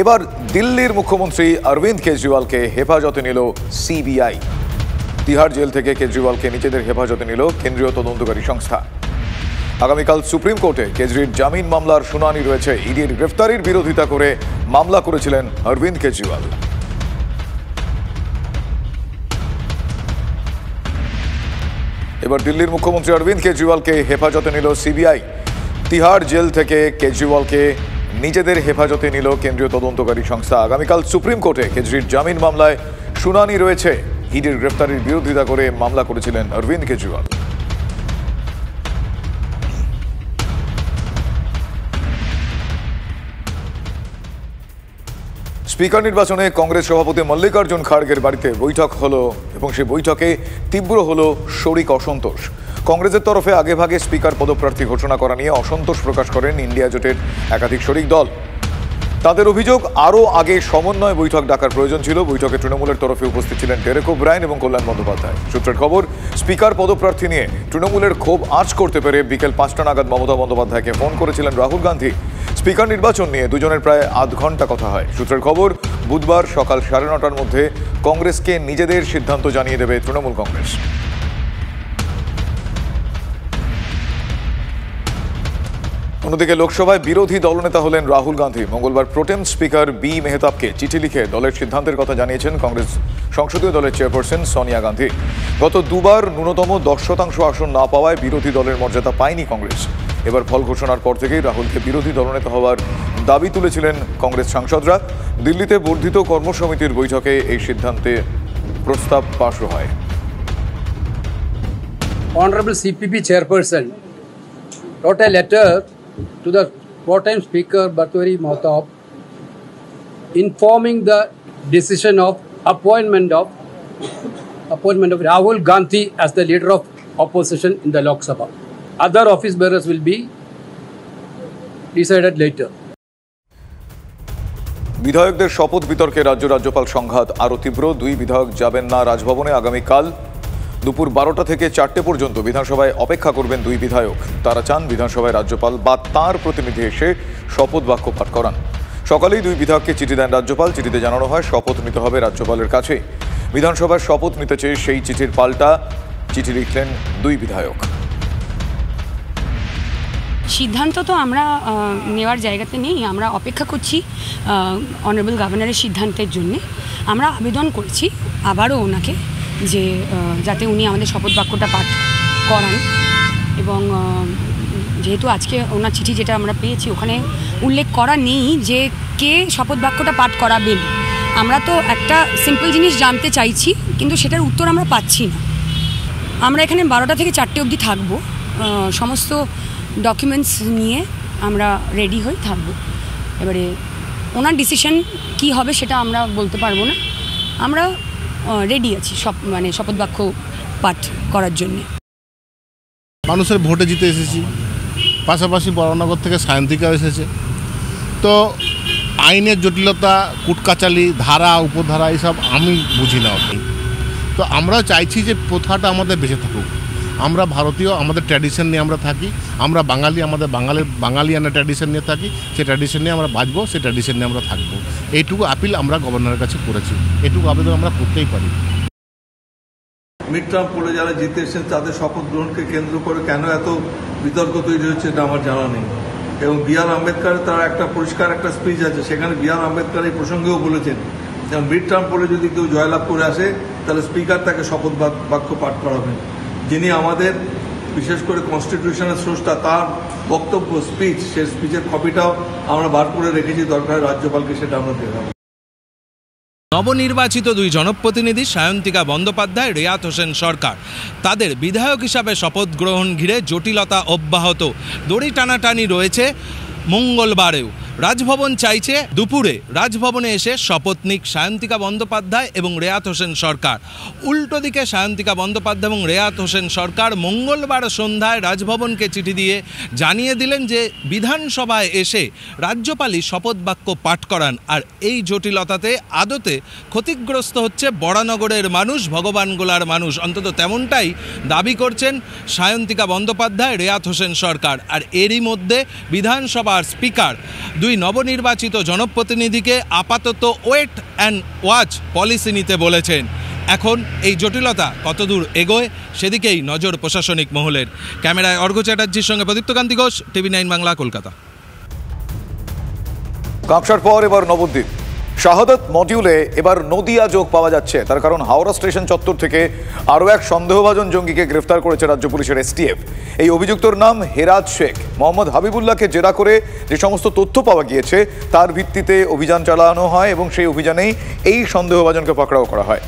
এবার দিল্লির মুখ্যমন্ত্রী অরবিন্দ কেজরিওয়ালকে হেফাজতে নিল সিবিআই। তিহার জেল থেকে কেজরিওয়ালকে নিজেদের হেফাজতে নিল কেন্দ্রীয় তদন্তকারী সংস্থা। আগামীকাল সুপ্রিম কোর্টে কেজরির জামিন মামলার শুনানি রয়েছে। ইডির গ্রেফতারির বিরোধিতা করে মামলা করেছিলেন অরবিন্দ কেজরিওয়াল। এবার দিল্লির মুখ্যমন্ত্রী অরবিন্দ কেজরিওয়ালকে হেফাজতে নিল সিবিআই। তিহার জেল থেকে কেজরিওয়ালকে নিজেদের হেফাজতে নিল কেন্দ্রীয় তদন্তকারী সংস্থা। আগামীকাল সুপ্রিম কোর্টে কেজরির জামিন মামলায় শুনানি রয়েছে। ইডির গ্রেফতারির বিরোধিতা করে মামলা করেছিলেন অরবিন্দ কেজরিওয়াল। স্পিকার নির্বাচনে কংগ্রেস সভাপতি মল্লিকার্জুন খাড়গের বাড়িতে বৈঠক হলো এবং সেই বৈঠকে তীব্র হলো শরিক অসন্তোষ। কংগ্রেসের তরফে আগেভাগে স্পিকার পদপ্রার্থী ঘোষণা করা নিয়ে অসন্তোষ প্রকাশ করেন ইন্ডিয়া জোটের একাধিক শরিক দল। তাদের অভিযোগ, আরও আগে সমন্বয় বৈঠক ডাকার প্রয়োজন ছিল। বৈঠকে তৃণমূলের তরফে উপস্থিত ছিলেন ডেরেক ওব্রায়েন এবং কল্যাণ বন্দ্যোপাধ্যায়। সূত্রের খবর, স্পিকার পদপ্রার্থী নিয়ে তৃণমূলের ক্ষোভ আঁচ করতে পেরে বিকেল 5টা নাগাদ মমতা বন্দ্যোপাধ্যায়কে ফোন করেছিলেন রাহুল গান্ধী। স্পিকার নির্বাচন নিয়ে দুজনের প্রায় আধ ঘন্টা কথা হয়। সূত্রের খবর, বুধবার সকাল 9:30টার মধ্যে কংগ্রেসকে নিজেদের সিদ্ধান্ত জানিয়ে দেবে তৃণমূল কংগ্রেস। অন্যদিকে লোকসভায় বিরোধী দলনেতা হলেন রাহুল গান্ধী। মঙ্গলবার প্রোটেম স্পিকার বি মেহতাবকে চিঠি লিখে দলের সিদ্ধান্তের কথা জানিয়েছেন কংগ্রেস সংসদীয় দলের চেয়ারপারসন সোনিয়া গান্ধী। গত দুবার ন্যূনতম 10% আসন না পাওয়ায় বিরোধী দলের মর্যাদা পায়নি কংগ্রেস। এবার ফল ঘোষণার পর থেকেই রাহুলকে বিরোধী দলনেতা হওয়ার দাবি তুলেছিলেন কংগ্রেস সাংসদরা। দিল্লিতে বর্ধিত কর্মসমিতির বৈঠকে এই সিদ্ধান্তে প্রস্তাব পাশ হয়। Honorable CPP chairperson wrote a letter to the pro-time speaker Bhartwari Mahtab informing the decision of appointment of Rahul Gandhi as the leader of opposition in the Lok Sabha. Other office bearers will be decided later. বিধায়কদের শপথ বিতর্কে রাজ্যপাল সংঘাত আরও তীব্র। দুই বিধায়ক যাবেন না রাজভবনে। আগামীকাল দুপুর 12টা থেকে 4টে পর্যন্ত বিধানসভায় অপেক্ষা করবেন দুই বিধায়ক। তারা চান বিধানসভায় রাজ্যপাল বা তাঁর প্রতিনিধি এসে শপথ বাক্য পাঠ করান। সকালেই দুই বিধায়ককে চিঠি দেন রাজ্যপাল। চিঠিতে জানানো হয় শপথ নিতে হবে রাজ্যপালের কাছে। বিধানসভার শপথ নিতে চেয়ে সেই চিঠির পাল্টা চিঠি লিখলেন দুই বিধায়ক। সিদ্ধান্ত তো আমরা নেওয়ার জায়গাতে নেই, আমরা অপেক্ষা করছি অনারেবল গভর্নরের সিদ্ধান্তের জন্যে। আমরা আবেদন করেছি আবারও ওনাকে যে যাতে উনি আমাদের শপথ বাক্যটা পাঠ করান। এবং যেহেতু আজকে ওনার চিঠি যেটা আমরা পেয়েছি ওখানে উল্লেখ করা নেই যে কে শপথ বাক্যটা পাঠ করাবেন। আমরা তো একটা সিম্পল জিনিস জানতে চাইছি, কিন্তু সেটার উত্তর আমরা পাচ্ছি না। আমরা এখানে 12টা থেকে 4টে অবধি থাকবো। সমস্ত ডকুমেন্টস নিয়ে আমরা রেডি হয়ে থাকবো। এবারে ওনার ডিসিশন কি হবে সেটা আমরা বলতে পারবো না। আমরা রেডি আছি শপথ বাক্য পাঠ করার জন্য। মানুষের ভোটে জিতে এসেছি, পাশাপাশি বরানগর থেকে সায়ন্তিকাও এসেছে। তো আইনের জটিলতা, কুটকাচালি, ধারা উপধারা এইসব আমি বুঝি না। তো আমরা চাইছি যে প্রথাটা আমাদের বেঁচে থাকুক। আমরা ভারতীয়, আমাদের ট্র্যাডিশন নিয়ে আমরা থাকি। আমরা বাঙালি, আমাদের বাঙালিয়ানা ট্র্যাডিশন নিয়ে থাকি। সেই ট্র্যাডিশন নিয়ে আমরা বাঁচবো, সেই ট্র্যাডিশন নিয়ে আমরা থাকবো। এইটুকু আপিল আমরা গভর্নরের কাছে করেছি। এইটুকু আবেদন আমরা করতেই পারি। মিড টার্ম পড়ে যারা জিতে এসেছেন তাদের শপথ গ্রহণকে কেন্দ্র করে কেন এত বিতর্ক তৈরি হচ্ছে এটা আমার জানা নেই। এবং বি.আর. আম্বেদকরের তার একটা পরিষ্কার একটা স্পিচ আছে, সেখানে বি.আর. আম্বেদকর এই প্রসঙ্গেও বলেছেন যে মিড টার্ম পড়ে যদি কেউ জয়লাভ করে আসে তাহলে স্পিকার তাকে শপথ বাক্য পাঠ করাবেন। যিনি আমাদের বিশেষ করে কনস্টিটিউশনের স্রষ্টা, তার বক্তব্য স্পিচ, সেই স্পিচের কপিটাও আমরা বার করে রেখেছি। দরকার রাজ্যপালকে সেটা আমরা দেখাবো। নবনির্বাচিত দুই জনপ্রতিনিধি সায়ন্তিকা বন্দ্যোপাধ্যায়, রেয়াত হোসেন সরকার, তাদের বিধায়ক হিসাবে শপথ গ্রহণ ঘিরে জটিলতা অব্যাহত। দড়ি টানাটানি রয়েছে মঙ্গলবারেও। রাজভবন চাইছে দুপুরে রাজভবনে এসে শপথ নিক সায়ন্তিকা বন্দ্যোপাধ্যায় এবং রেয়াত হোসেন সরকার। উল্টো দিকে সায়ন্তিকা বন্দ্যোপাধ্যায় এবং রেয়াত হোসেন সরকার মঙ্গলবার সন্ধ্যায় রাজভবনকে চিঠি দিয়ে জানিয়ে দিলেন যে বিধানসভায় এসে রাজ্যপালই শপথ বাক্য পাঠ করান। আর এই জটিলতাতে আদতে ক্ষতিগ্রস্ত হচ্ছে বরানগরের মানুষ, ভগবানগোলার মানুষ। অন্তত তেমনটাই দাবি করছেন সায়ন্তিকা বন্দ্যোপাধ্যায়, রেয়াত হোসেন সরকার। আর এরই মধ্যে বিধানসভার স্পিকার দুই নবনির্বাচিত জনপ্রতিনিধিকে আপাতত ওয়েট অ্যান্ড ওয়াচ পলিসি নিতে বলেছেন। এখন এই জটিলতা কতদূর এগোয় সেদিকেই নজর প্রশাসনিক মহলের। ক্যামেরায় অর্ঘ্য চ্যাটার্জির সঙ্গে প্রদীপ্তকান্তি ঘোষ, TV9 বাংলা, কলকাতা। কাপসার পর এবার নবদ্বীপ। শাহাদত মডিউলে এবার নদিয়া যোগ পাওয়া যাচ্ছে। তার কারণ হাওড়া স্টেশন চত্বর থেকে আরও এক সন্দেহভাজন জঙ্গিকে গ্রেফতার করেছে রাজ্য পুলিশের STF। এই অভিযুক্তর নাম হেরাজ শেখ। মোহাম্মদ হাবিবুল্লাহকে জেরা করে যে সমস্ত তথ্য পাওয়া গিয়েছে তার ভিত্তিতে অভিযান চালানো হয় এবং সেই অভিযানেই এই সন্দেহভাজনকে পাকড়াও করা হয়।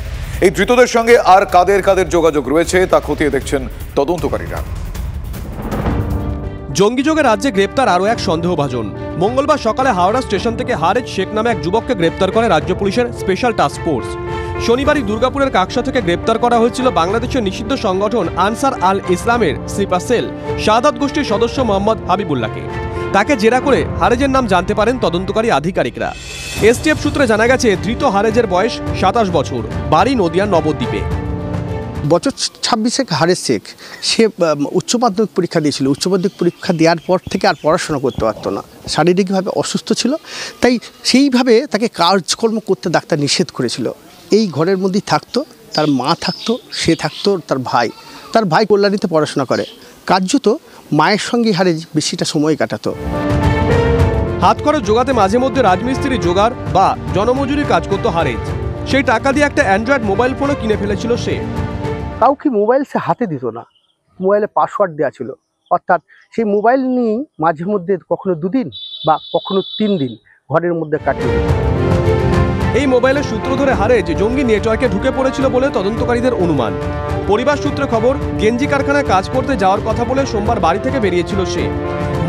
এই ধৃতদের সঙ্গে আর কাদের কাদের যোগাযোগ রয়েছে তা খতিয়ে দেখছেন তদন্তকারীরা। জঙ্গিযোগে রাজ্যে গ্রেপ্তার আরও এক সন্দেহভাজন। মঙ্গলবার সকালে হাওড়া স্টেশন থেকে হারেজ শেখ নামে এক যুবককে গ্রেপ্তার করে রাজ্য পুলিশের স্পেশাল টাস্ক ফোর্স। শনিবারই দুর্গাপুরের কাকসা থেকে গ্রেপ্তার করা হয়েছিল বাংলাদেশের নিষিদ্ধ সংগঠন আনসার আল ইসলামের স্লিপার সেল শাহাদাত গোষ্ঠীর সদস্য মোহাম্মদ হাবিবুল্লাহকে। তাকে জেরা করে হারেজের নাম জানতে পারেন তদন্তকারী আধিকারিকরা। STF সূত্রে জানা গেছে ধৃত হারেজের বয়স 27 বছর, বাড়ি নদিয়ার নবদ্বীপে। বছর 26 হারেজ শেখ, সে উচ্চ মাধ্যমিক পরীক্ষা দিয়েছিল। উচ্চ মাধ্যমিক পরীক্ষা দেওয়ার পর থেকে আর পড়াশোনা করতে পারতো না, শারীরিকভাবে অসুস্থ ছিল, তাই সেইভাবে তাকে কাজকর্ম করতে ডাক্তার নিষেধ করেছিল। এই ঘরের মধ্যেই থাকতো, তার মা থাকতো, সে থাকতো, তার ভাই কল্যাণীতে পড়াশোনা করে। কার্যত মায়ের সঙ্গে হারেজ বেশিটা সময় কাটাতো। হাত খরচ জোগাতে মাঝে মধ্যে রাজমিস্ত্রি জোগাড় বা জনমজুরির কাজ করতো হারেজ। সেই টাকা দিয়ে একটা অ্যান্ড্রয়েড মোবাইল ফোনও কিনে ফেলেছিল সে। কাউকে মোবাইল সে হাতে দিত না, মোবাইলে পাসওয়ার্ড দেওয়া ছিল। অর্থাৎ সেই মোবাইল নিয়েই মাঝে মধ্যে কখনো 2 দিন বা কখনো 3 দিন ঘরের মধ্যে কাটিয়ে দিত। এই মোবাইলের সূত্র ধরে হারেজ জঙ্গি নেটওয়ার্কে ঢুকে পড়েছিল বলে তদন্তকারীদের অনুমান। পরিবার সূত্রে খবর, গেঞ্জি কারখানায় কাজ করতে যাওয়ার কথা বলে সোমবার বাড়ি থেকে বেরিয়েছিল সে।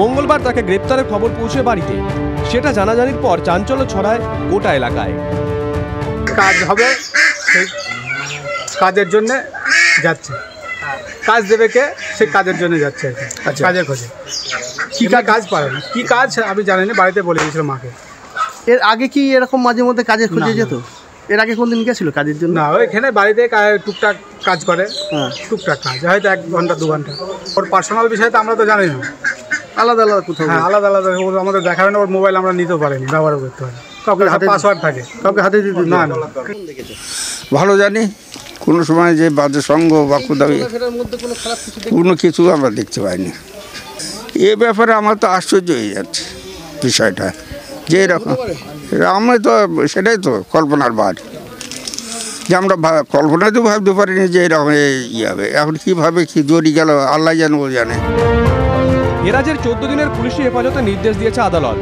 মঙ্গলবার তাকে গ্রেপ্তারের খবর পৌঁছে বাড়িতে। সেটা জানাজানির পর চাঞ্চল্য ছড়ায় গোটা এলাকায়। কাজ হবে, সেই কাজের জন্য যাচ্ছে। কাজ দেবে কে, সেই কাজের জন্য যাচ্ছে। কাজের খোঁজে। কী কাজ পারে না, কী কাজ আমি জানি না, বাড়িতে বলে দিয়েছিল মাকে। এর আগে কি এরকম মাঝে মধ্যে কাজের খোঁজে যেত? এর আগে কোনদিন গেছিল কাজের জন্য? না, ওইখানে বাড়িতে টুকটাক কাজ করে। টুকটাক কাজ হয়তো 1 ঘন্টা 2 ঘন্টা। ওর পার্সোনাল বিষয়ে তো আমরা তো জানি না। আলাদা আলাদা কোথাও? হ্যাঁ, আলাদা আলাদা। ওর আমাদের দেখা হয় না, ওর মোবাইল আমরা নিতে পারিনি, ব্যবহার করতে পারি। কাউকে হাতে পাসওয়ার্ড থাকে, কাউকে হাতে দিতে না। ভালো জানি কোনো সময় যে বাজে সঙ্গ বা কোথাও কোনো কিছু আমরা দেখতে পাইনি। এ ব্যাপারে আমার তো আশ্চর্য হয়ে যাচ্ছে বিষয়টা, যে এরকম আমরা তো সেটাই তো কল্পনার বাইরে, যে আমরা কল্পনাতেও ভাবতে পারিনি যে এরকম ইয়ে হবে। এখন কীভাবে কি জড়ি গেল আল্লাহ জানে, ও জানে। হেরাজের 14 দিনের পুলিশি হেফাজতে নির্দেশ দিয়েছে আদালত।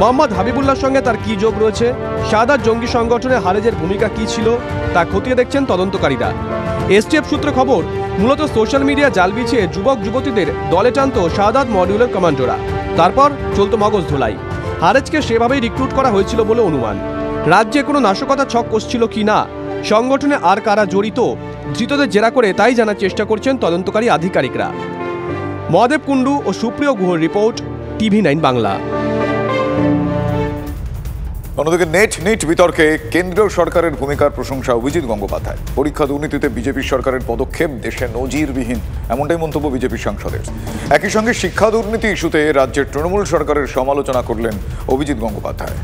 মোহাম্মদ হাবিবুল্লাহর সঙ্গে তার কি যোগ রয়েছে, শাহাদাত জঙ্গি সংগঠনে হারেজের ভূমিকা কি ছিল, তা খতিয়ে দেখছেন তদন্তকারীরা। STF সূত্রে খবর, মূলত সোশ্যাল মিডিয়া জাল বিছিয়ে যুবক যুবতীদের দলে টানত শাহাদাত মডিউলের কমান্ডোরা। তারপর চলতো মগজ ধোলাই। হারেজকে সেভাবেই রিক্রুট করা হয়েছিল বলে অনুমান। রাজ্যে কোনো নাশকতা ছক কষছিল কি না, সংগঠনে আর কারা জড়িত, ধৃতদের জেরা করে তাই জানার চেষ্টা করছেন তদন্তকারী আধিকারিকরা। মহাদেব কুণ্ডু ও সুপ্রিয় গুহর রিপোর্ট, TV9 বাংলা। অন্যদিকে নেট বিতর্কে কেন্দ্রীয় সরকারের ভূমিকার প্রশংসা অভিজিৎ গঙ্গোপাধ্যায়। পরীক্ষা দুর্নীতিতে বিজেপি সরকারের পদক্ষেপ দেশে নজিরবিহীন, এমনটাই মন্তব্য বিজেপি সাংসদের। একই সঙ্গে শিক্ষা দুর্নীতি ইস্যুতে রাজ্যের তৃণমূল সরকারের সমালোচনা করলেন অভিজিৎ গঙ্গোপাধ্যায়।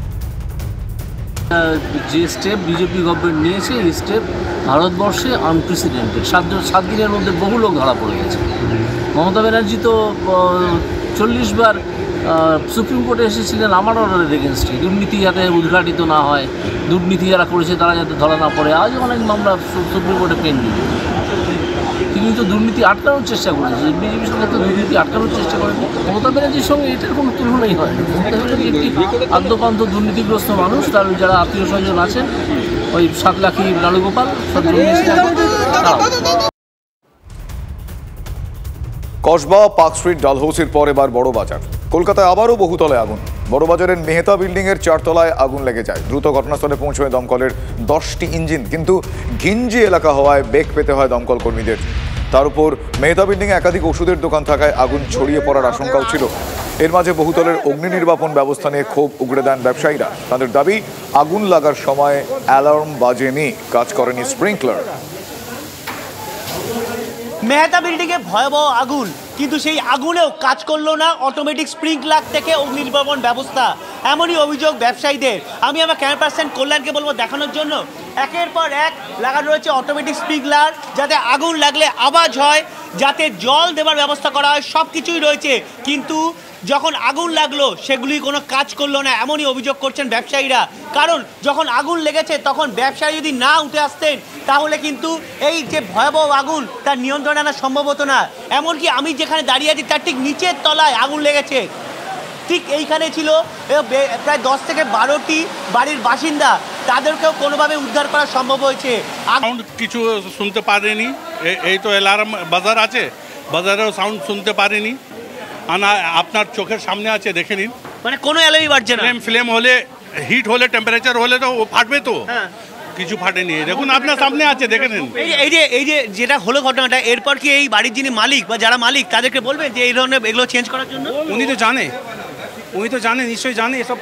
যে স্টেপ বিজেপি গভর্নমেন্ট নিয়েছে, এই স্টেপ ভারতবর্ষে আনপ্রেসিডেন্টেড। 7 দিনের মধ্যে বহু লোক ধরা পড়ে গেছে। মমতা ব্যানার্জি তো 40 বার সুপ্রিম কোর্টে এসেছিলেন আমার অর্ডারের এগেনস্টে, দুর্নীতি যাতে উদ্ঘাটিত না হয়, দুর্নীতি যারা করেছে তারা যাতে ধরা না পড়ে। আজও অনেক মামলা সুপ্রিম কোর্টে পেন্ডিং। তিনি তো দুর্নীতি আটকানোর চেষ্টা করেছে, বিজেপির সঙ্গে তো দুর্নীতি আটকানোর চেষ্টা করেনি। মমতা ব্যানার্জির সঙ্গে এটার কোনো তুলনাই হয় না। মমতা ব্যানার্জি একটি আদ্যপান্ত দুর্নীতিগ্রস্ত মানুষ। তার যারা আত্মীয় স্বজন আছেন, ওই 7 লাখি লালুগোপাল, কসবা, পার্ক স্ট্রিট, ডালহৌসির পর এবার বড়বাজার। কলকাতায় আবারও বহুতলে আগুন। বড়বাজারের মেহতা বিল্ডিংয়ের 4 তলায় আগুন লেগে যায়। দ্রুত ঘটনাস্থলে পৌঁছয় দমকলের 10টি ইঞ্জিন, কিন্তু ঘিঞ্জি এলাকা হওয়ায় বেগ পেতে হয় দমকল কর্মীদের। তার উপর মেহতা বিল্ডিংয়ে একাধিক ওষুধের দোকান থাকায় আগুন ছড়িয়ে পড়ার আশঙ্কাও ছিল। এর মাঝে বহুতলের অগ্নি নির্বাপন ব্যবস্থা নিয়ে ক্ষোভ উগড়ে দেন ব্যবসায়ীরা। তাদের দাবি, আগুন লাগার সময় অ্যালার্ম বাজেনি, কাজ করেনি স্প্রিংকলার। মেহতা বিল্ডিংয়ে ভয়াবহ আগুন, কিন্তু সেই আগুনেও কাজ করলো না অটোমেটিক স্প্রিংকলার থেকে অগ্নি নির্বাপন ব্যবস্থা। এমনই অভিযোগ ব্যবসায়ীদের। আমি আমার ক্যামেরা পার্সন কল্যাণকে বলবো দেখানোর জন্য একের পর এক লাগানো রয়েছে অটোমেটিক স্প্রিংকলার, যাতে আগুন লাগলে আওয়াজ হয়, যাতে জল দেওয়ার ব্যবস্থা করা হয়, সব কিছুই রয়েছে। কিন্তু যখন আগুন লাগলো সেগুলি কোনো কাজ করলো না, এমনই অভিযোগ করছেন ব্যবসায়ীরা। কারণ যখন আগুন লেগেছে তখন ব্যবসায়ী যদি না উঠে আসতেন তাহলে কিন্তু এই যে ভয়াবহ আগুন তার নিয়ন্ত্রণ আনা সম্ভব হতো না। এমনকি আমি যেখানে দাঁড়িয়ে আছি তার ঠিক নিচের তলায় আগুন লেগেছে, ঠিক এইখানে ছিল প্রায় 10 থেকে 12টি বাড়ির বাসিন্দা, তাদেরকেও কোনোভাবে উদ্ধার করা সম্ভব হয়েছে। সাউন্ড কিছু শুনতে পারেনি, এই তো অ্যালার্ম বাজার আছে, বাজারেও সাউন্ড শুনতে পারেনি। আপনার চোখের সামনে আছে, দেখে নিন, মানে কোনো অ্যালার্মই বাজছে না। ফ্লেম হলে, হিট হলে, টেম্পারেচার হলে তো ফাটবে তো, কিছু ফাটেনি। দেখুন আপনার সামনে আছে, দেখে নিন। এই যে যেটা হলো ঘটনাটা, এরপর কি এই বাড়ির যিনি মালিক বা যারা মালিক তাদেরকে বলবেন যে এই ধরনের এগুলো চেঞ্জ করার জন্য? উনি তো জানে, নিশ্চয়ই জানে, এসব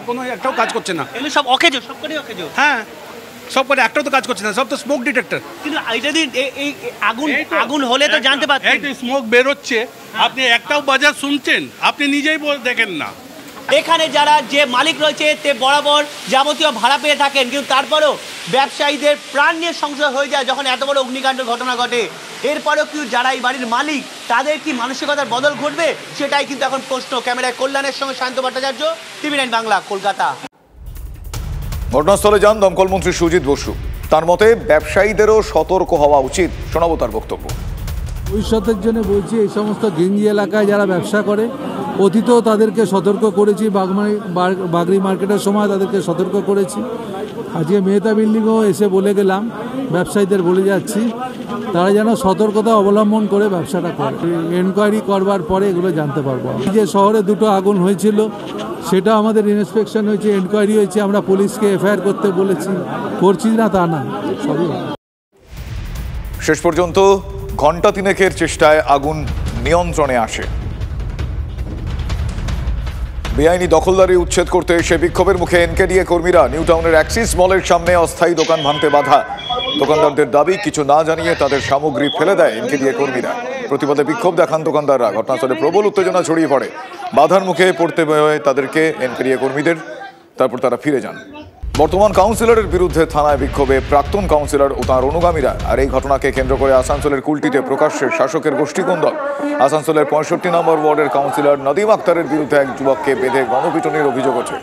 কোনো একটাও কাজ করছে না। এগুলো সব অকেজো, সবকটাই অকেজো। হ্যাঁ, সব করে একটাও তো কাজ করছে না, সব তো স্মোক ডিটেক্টর। কিন্তু এটা দিন এই আগুন হলে তো জানতে পারতেন। স্মোক বেরোচ্ছে, আপনি একটাও বাজার শুনছেন, আপনি নিজেই দেখেন না। এখানে যারা যে মালিক রয়েছে তে বরাবর যাবতীয় ভাড়া পেয়ে থাকেন, কিন্তু তারপরেও ব্যবসায়ীদের প্রাণ নিয়ে সংশয় হয়ে যায় যখন এত বড় অগ্নিকাণ্ডের ঘটনা ঘটে। এরপরেও কি যারা এই বাড়ির মালিক তাদের কি মানসিকতার বদল ঘটবে, সেটাই কিন্তু এখন প্রশ্ন। ক্যামেরায় কল্যাণের সঙ্গে শান্ত ভট্টাচার্য, TV9 বাংলা, কলকাতা। ঘটনাস্থলে যান দমকল মন্ত্রী সুজিত বসু। তার মতে ব্যবসায়ীদেরও সতর্ক হওয়া উচিত। শোনাবো তার বক্তব্য। ভবিষ্যতের জন্য বলছি, এই সমস্ত গেঞ্জি এলাকায় যারা ব্যবসা করে, অতীতেও তাদেরকে সতর্ক করেছি, বাগরি মার্কেটের সময় তাদেরকে সতর্ক করেছি। আজকে মেহতা বিল্ডিংও এসে বলে গেলাম, ব্যবসায়ীদের বলে যাচ্ছি, তারা যেন সতর্কতা অবলম্বন করে ব্যবসাটা করে। এনকোয়ারি করবার পরে এগুলো জানতে পারবো। যে শহরে 2টো আগুন হয়েছিল সেটা আমাদের ইন্সপেকশন হয়েছে, এনকোয়ারি হয়েছে, আমরা পুলিশকে FIR করতে বলেছি, করছি না তা না, সবই। শেষ পর্যন্ত ঘণ্টা 3 চেষ্টায় আগুন নিয়ন্ত্রণে আসে। বেআইনি দখলদারি উচ্ছেদ করতে এসে বিক্ষোভের মুখে NKDA কর্মীরা নিউ টাউনের অ্যাক্সিস মলের সামনে অস্থায়ী দোকান ভাঙতে বাধা। দোকানদারদের দাবি, কিছু না জানিয়ে তাদের সামগ্রী ফেলে দেয় NKDA কর্মীরা। প্রতিবাদে বিক্ষোভ দেখান দোকানদাররা। ঘটনাস্থলে প্রবল উত্তেজনা ছড়িয়ে পড়ে। বাধার মুখে পড়তে হয় তাদেরকে NKDA কর্মীদের, তারপর তারা ফিরে যান। বর্তমান কাউন্সিলরের বিরুদ্ধে থানায় বিক্ষোভে প্রাক্তন কাউন্সিলর ও তাঁর অনুগামীরা। আর এই ঘটনাকে কেন্দ্র করে আসানসোলের কুলটিতে প্রকাশ্যে শাসকের গোষ্ঠীকন্দল। আসানসোলের 65 নম্বর ওয়ার্ডের কাউন্সিলর নদীম আক্তারের বিরুদ্ধে এক যুবককে বেঁধে গণপিটুনির অভিযোগ আছে।